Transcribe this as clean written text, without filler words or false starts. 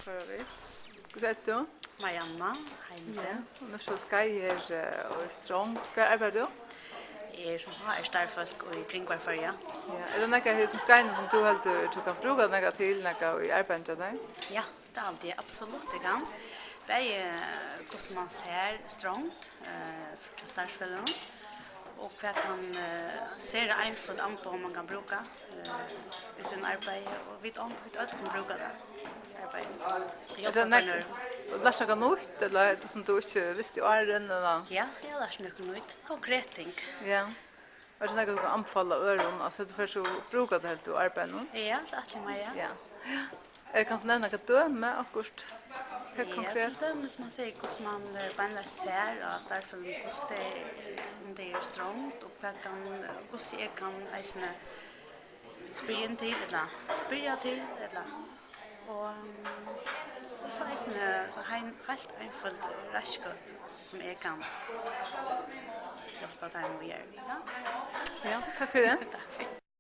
för vi. Hur är du? Marianna Heinze. Nu så ska här och strong. Vad är du? Som har starfolk och i Kringvarfärja. Ja, är det några hus som ska in som du helt du kan bruka några till några i arbetet där? Ja, det är alltid absolut det kan. Bäj hur man ser strångt för startfällen och jag kan se det enfald an på om man kan bruka i sin arbete och vi kan bruka det. Är det några lärst något nytt eller är det som du inte visste i åren eller? Ja, jag lärst något nytt. Konkret ting. Ja. Är det något du kan anbefalla öron alltså det för så bruka det helt i arbetet nu? Ja, det är alltid mig, ja. Ja. Är kanske nämna något döme akkurat helt Ja, konkret? till dømes man ser hvordan man bare ser og startfølgen hvordan det er strångt og hvordan jeg kan eisne spyrre en tid eller og så eisne så helt enfald raske som jeg kan hjelpe dem å gjøre. Ja, Ja, tack för det. takk for